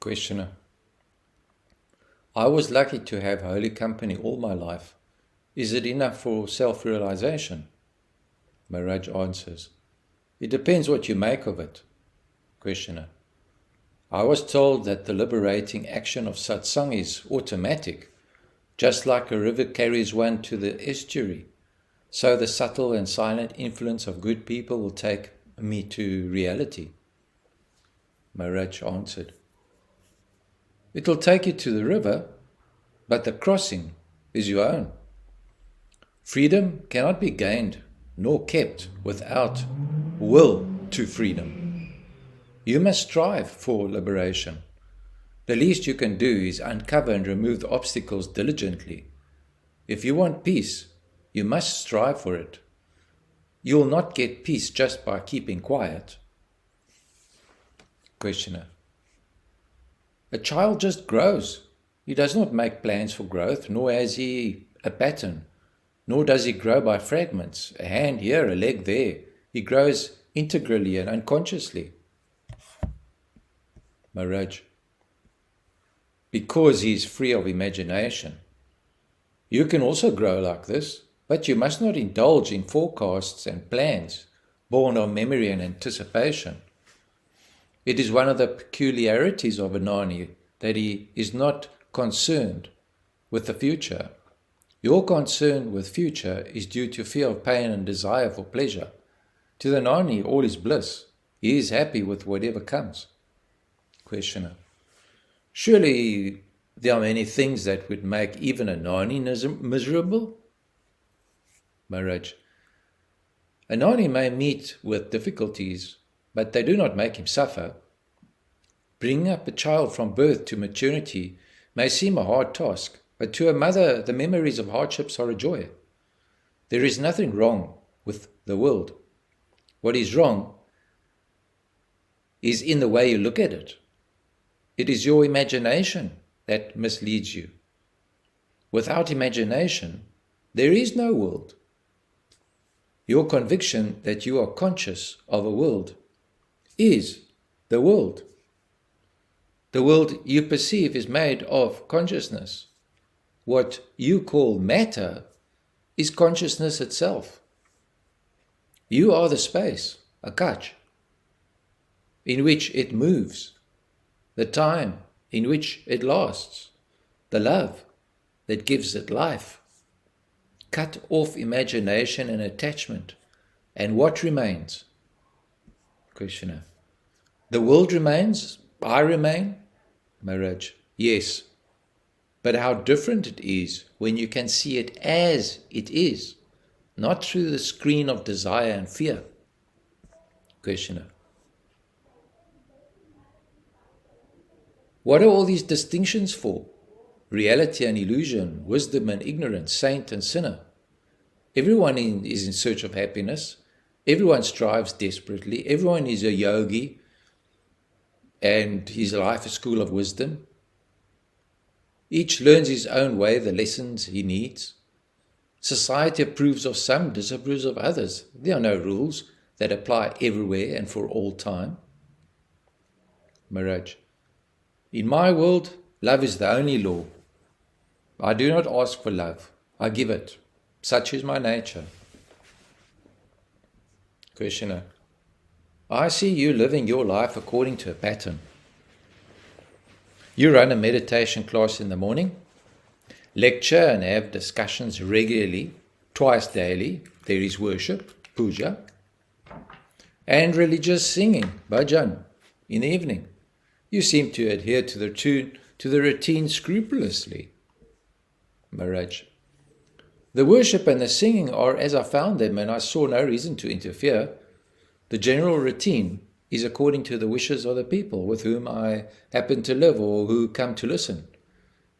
Questioner. I was lucky to have holy company all my life. Is it enough for self-realization? Maharaj answers, it depends what you make of it. Questioner. I was told that the liberating action of satsang is automatic, just like a river carries one to the estuary. So the subtle and silent influence of good people will take me to reality. Maharaj answered, it will take you to the river, but the crossing is your own. Freedom cannot be gained nor kept without will to freedom. You must strive for liberation. The least you can do is uncover and remove the obstacles diligently. If you want peace, you must strive for it. You will not get peace just by keeping quiet. Questioner. A child just grows. He does not make plans for growth, nor has he a pattern, nor does he grow by fragments, a hand here, a leg there. He grows integrally and unconsciously. Maharaj. Because he is free of imagination. You can also grow like this, but you must not indulge in forecasts and plans born of memory and anticipation. It is one of the peculiarities of a Gnani that he is not concerned with the future. Your concern with future is due to fear of pain and desire for pleasure. To the Gnani, all is bliss. He is happy with whatever comes. Questioner. Surely there are many things that would make even a Gnani miserable? Maharaj. A Gnani may meet with difficulties, but they do not make him suffer. Bringing up a child from birth to maturity may seem a hard task, but to a mother the memories of hardships are a joy. There is nothing wrong with the world. What is wrong is in the way you look at it. It is your imagination that misleads you. Without imagination, there is no world. Your conviction that you are conscious of a world is the world. The world you perceive is made of consciousness. What you call matter is consciousness itself. You are the space, Akash, in which it moves, the time in which it lasts, the love that gives it life. Cut off imagination and attachment, and what remains? Questioner. The world remains, I remain? Maharaj. Yes. But how different it is when you can see it as it is, not through the screen of desire and fear. Questioner. What are all these distinctions for? Reality and illusion, wisdom and ignorance, saint and sinner. Everyone is in search of happiness. Everyone strives desperately. Everyone is a yogi, and his life is school of wisdom. Each learns his own way the lessons he needs. Society approves of some, disapproves of others. There are no rules that apply everywhere and for all time. Maharaj. In my world, love is the only law. I do not ask for love. I give it. Such is my nature. Questioner. I see you living your life according to a pattern. You run a meditation class in the morning, lecture and have discussions regularly, twice daily. There is worship, puja, and religious singing, bhajan, in the evening. You seem to adhere to the routine scrupulously. Maharaj. The worship and the singing are as I found them, and I saw no reason to interfere. The general routine is according to the wishes of the people with whom I happen to live or who come to listen.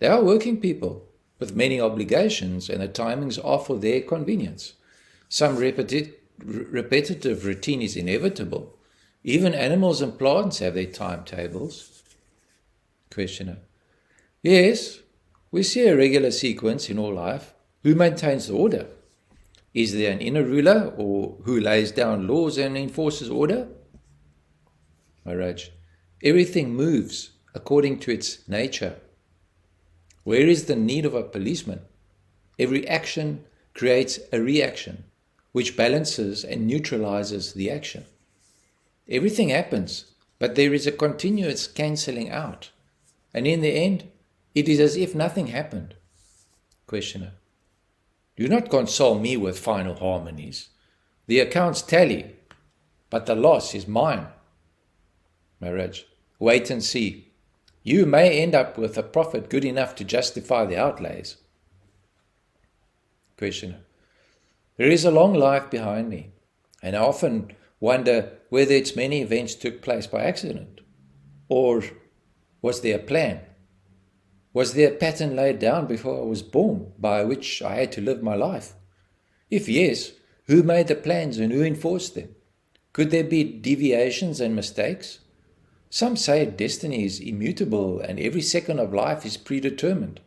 They are working people with many obligations, and the timings are for their convenience. Some repetitive routine is inevitable. Even animals and plants have their timetables. Questioner. Yes, we see a regular sequence in all life. Who maintains the order? Is there an inner ruler, or who lays down laws and enforces order? Maharaj. Everything moves according to its nature. Where is the need of a policeman? Every action creates a reaction, which balances and neutralizes the action. Everything happens, but there is a continuous cancelling out. And in the end, it is as if nothing happened. Questioner: do not console me with final harmonies. The accounts tally, but the loss is mine. Maharaj: wait and see. You may end up with a profit good enough to justify the outlays. Questioner: there is a long life behind me, and I often wonder whether its many events took place by accident, or was there a plan? Was there a pattern laid down before I was born by which I had to live my life? If yes, who made the plans and who enforced them? Could there be deviations and mistakes? Some say destiny is immutable and every second of life is predetermined.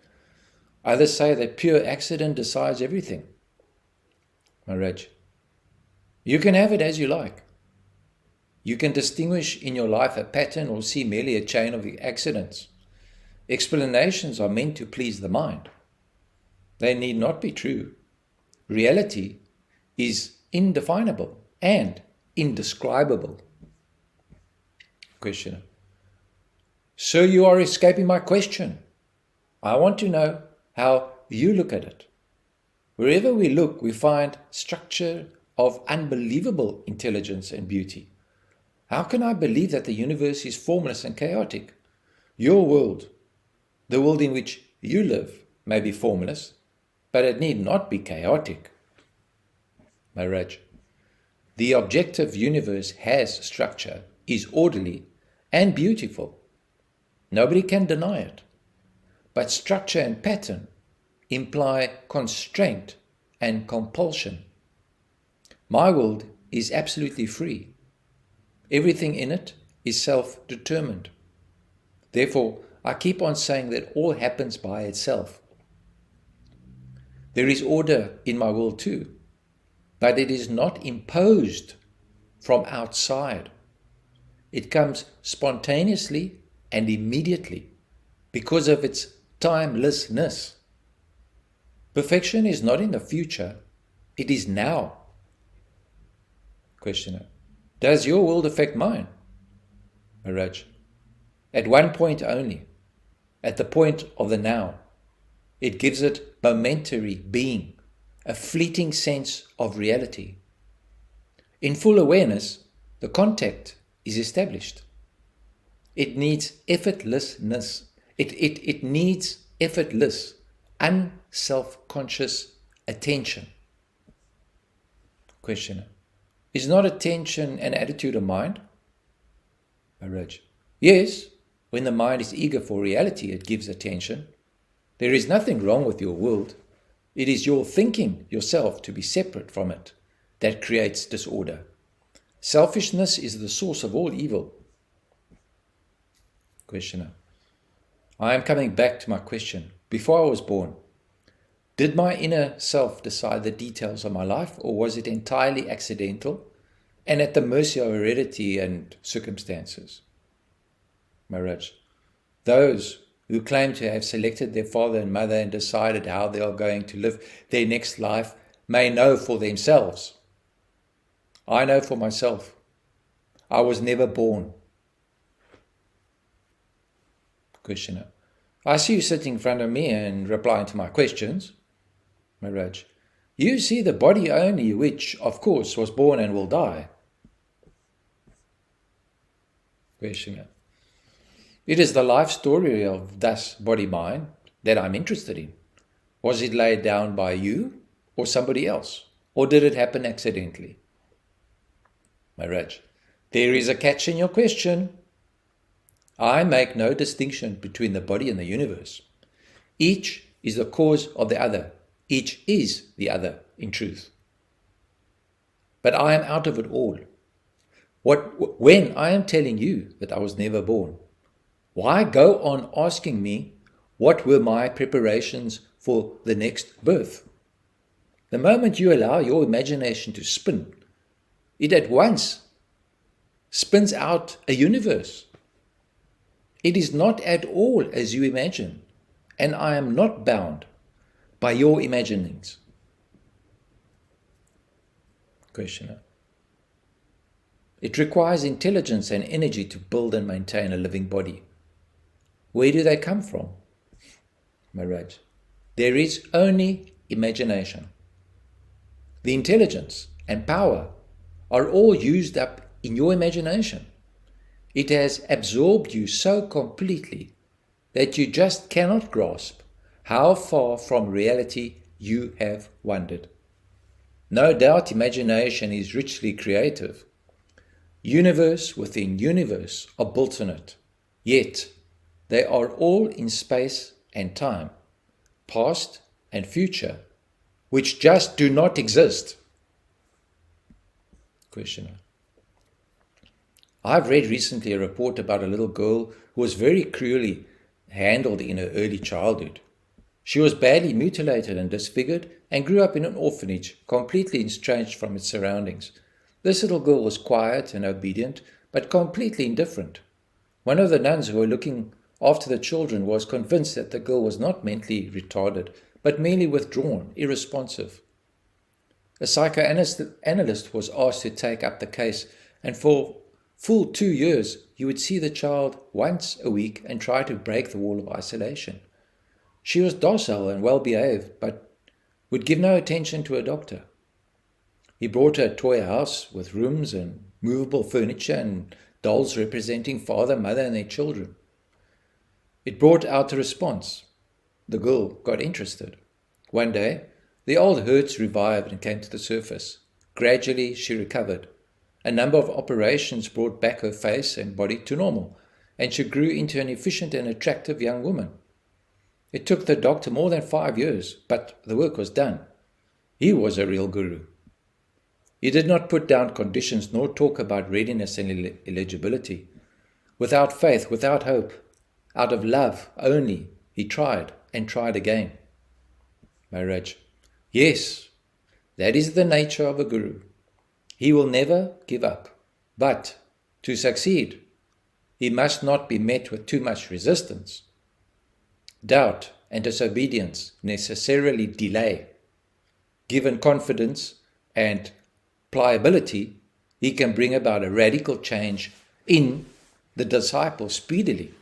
Others say that pure accident decides everything. Maharaj: you can have it as you like. You can distinguish in your life a pattern or see merely a chain of accidents. Explanations are meant to please the mind. They need not be true. Reality is indefinable and indescribable. Questioner: so you are escaping my question. I want to know how you look at it. Wherever we look, we find structure of unbelievable intelligence and beauty. How can I believe that the universe is formless and chaotic? Your world, the world in which you live, may be formless, but it need not be chaotic. Maharaj: the objective universe has structure, is orderly and beautiful. Nobody can deny it. But structure and pattern imply constraint and compulsion. My world is absolutely free. Everything in it is self-determined. Therefore, I keep on saying that all happens by itself. There is order in my world too, but it is not imposed from outside. It comes spontaneously and immediately because of its timelessness. Perfection is not in the future, it is now. Questioner: does your world affect mine? Maharaj: at one point only, at the point of the now. It gives it momentary being, a fleeting sense of reality. In full awareness, the contact is established. It needs effortlessness. It needs effortless, unself-conscious attention. Questioner: is not attention an attitude of mind? Maharaj: yes, when the mind is eager for reality, it gives attention. There is nothing wrong with your world. It is your thinking yourself to be separate from it that creates disorder. Selfishness is the source of all evil. Questioner: I am coming back to my question. Before I was born, did my inner self decide the details of my life, or was it entirely accidental and at the mercy of heredity and circumstances? Maharaj: those who claim to have selected their father and mother and decided how they are going to live their next life may know for themselves. I know for myself. I was never born. Questioner: I see you sitting in front of me and replying to my questions. Maharaj: you see the body only, which, of course, was born and will die. Questioner: it is the life story of thus body-mind that I'm interested in. Was it laid down by you or somebody else? Or did it happen accidentally? Maharaj: there is a catch in your question. I make no distinction between the body and the universe. Each is the cause of the other. Each is the other, in truth. But I am out of it all. When I am telling you that I was never born, why go on asking me what were my preparations for the next birth? The moment you allow your imagination to spin, it at once spins out a universe. It is not at all as you imagine, and I am not bound by your imaginings. Questioner. It requires intelligence and energy to build and maintain a living body. Where do they come from? Maharaj. There is only imagination. The intelligence and power are all used up in your imagination. It has absorbed you so completely that you just cannot grasp how far from reality you have wandered. No doubt imagination is richly creative. Universe within universe are built on it. Yet they are all in space and time, past and future, which just do not exist. Questioner. I've read recently a report about a little girl who was very cruelly handled in her early childhood. She was badly mutilated and disfigured and grew up in an orphanage, completely estranged from its surroundings. This little girl was quiet and obedient, but completely indifferent. One of the nuns who were looking after the children was convinced that the girl was not mentally retarded, but merely withdrawn, irresponsive. A psychoanalyst was asked to take up the case, and for full 2 years you would see the child once a week and try to break the wall of isolation. She was docile and well behaved, but would give no attention to a doctor. He brought her a toy house with rooms and movable furniture and dolls representing father, mother and their children. It brought out a response. The girl got interested. One day, the old hurts revived and came to the surface. Gradually, she recovered. A number of operations brought back her face and body to normal, and she grew into an efficient and attractive young woman. It took the doctor more than 5 years, but the work was done. He was a real guru. He did not put down conditions nor talk about readiness and eligibility. Without faith, without hope, out of love only, he tried and tried again. Maharaj. Yes, that is the nature of a guru. He will never give up. But to succeed, he must not be met with too much resistance. Doubt and disobedience necessarily delay. Given confidence and pliability, he can bring about a radical change in the disciple speedily.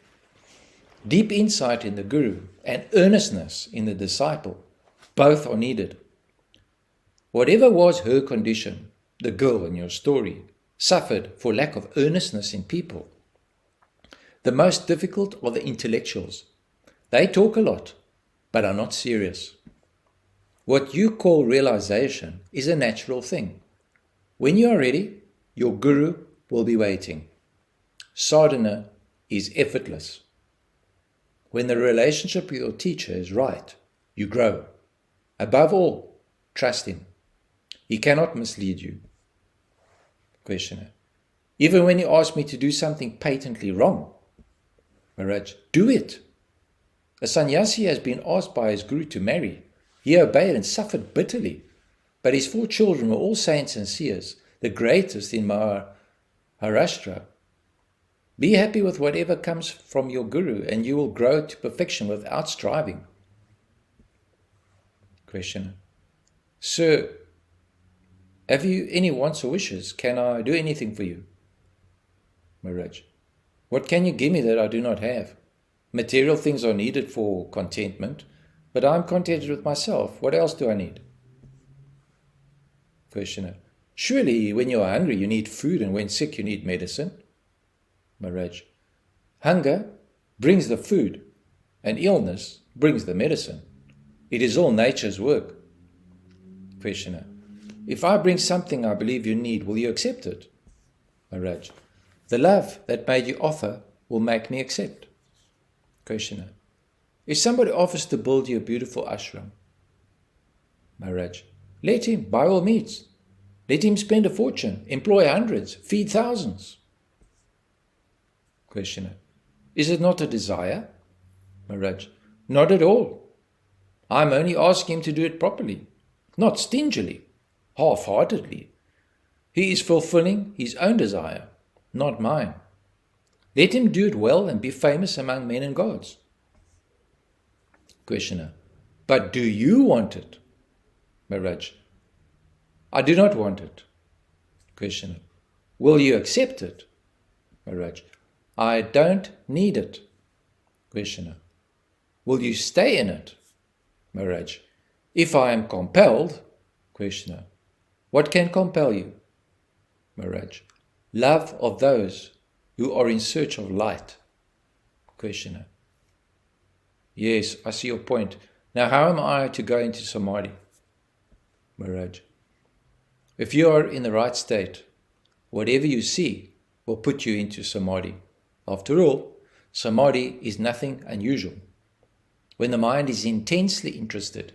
Deep insight in the guru and earnestness in the disciple, both are needed. Whatever was her condition, the girl in your story suffered for lack of earnestness in people. The most difficult are the intellectuals. They talk a lot, but are not serious. What you call realization is a natural thing. When you are ready, your guru will be waiting. Sadhana is effortless. When the relationship with your teacher is right, you grow. Above all, trust him. He cannot mislead you. Questioner. Even when you ask me to do something patently wrong, Maharaj, do it. A sannyasi has been asked by his guru to marry. He obeyed and suffered bitterly. But his 4 children were all saints and seers, the greatest in Maharashtra. Be happy with whatever comes from your guru, and you will grow to perfection without striving. Questioner. Sir, have you any wants or wishes? Can I do anything for you? Maharaj. What can you give me that I do not have? Material things are needed for contentment, but I am contented with myself. What else do I need? Questioner. Surely when you are hungry you need food, and when sick you need medicine. Maharaj. Hunger brings the food, and illness brings the medicine. It is all nature's work. Questioner. If I bring something I believe you need, will you accept it? Maharaj. The love that made you offer will make me accept. Questioner. If somebody offers to build you a beautiful ashram, Maharaj, let him, by all means. Let him spend a fortune, employ hundreds, feed thousands. Questioner. Is it not a desire? Maharaj. Not at all. I am only asking him to do it properly, not stingily, half-heartedly. He is fulfilling his own desire, not mine. Let him do it well and be famous among men and gods. Questioner. But do you want it? Maharaj. I do not want it. Questioner. Will you accept it? Maharaj. I don't need it. Questioner. Will you stay in it? Maharaj. If I am compelled. Questioner. What can compel you? Maharaj. Love of those who are in search of light. Questioner. Yes, I see your point. Now how am I to go into samadhi? Maharaj. If you are in the right state, whatever you see will put you into samadhi. After all, samadhi is nothing unusual. When the mind is intensely interested,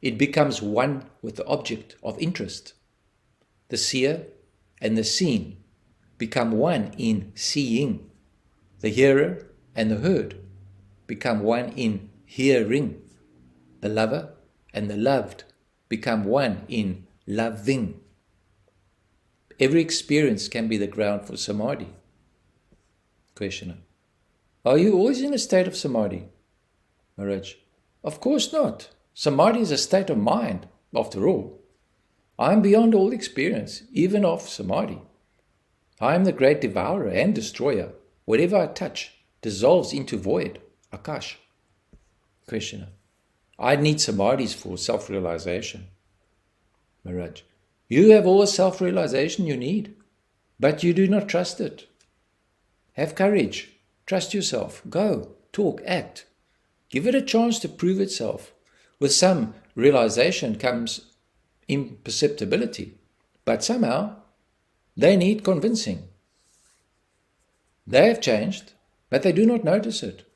it becomes one with the object of interest. The seer and the seen become one in seeing. The hearer and the heard become one in hearing. The lover and the loved become one in loving. Every experience can be the ground for samadhi. Questioner. Are you always in a state of samadhi? Maharaj. Of course not. Samadhi is a state of mind, after all. I am beyond all experience, even of samadhi. I am the great devourer and destroyer. Whatever I touch dissolves into void, akash. Questioner. I need samadhis for self-realization. Maharaj. You have all the self-realization you need, but you do not trust it. Have courage. Trust yourself. Go, talk, act. Give it a chance to prove itself. With some realization comes imperceptibility, but somehow they need convincing. They have changed, but they do not notice it.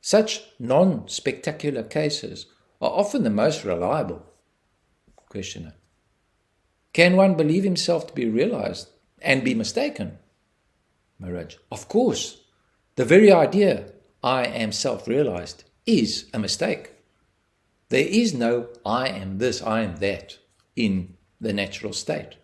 Such non-spectacular cases are often the most reliable. Questioner. Can one believe himself to be realized and be mistaken? Maharaj. Of course. The very idea, I am self-realized, is a mistake. There is no I am this, I am that in the natural state.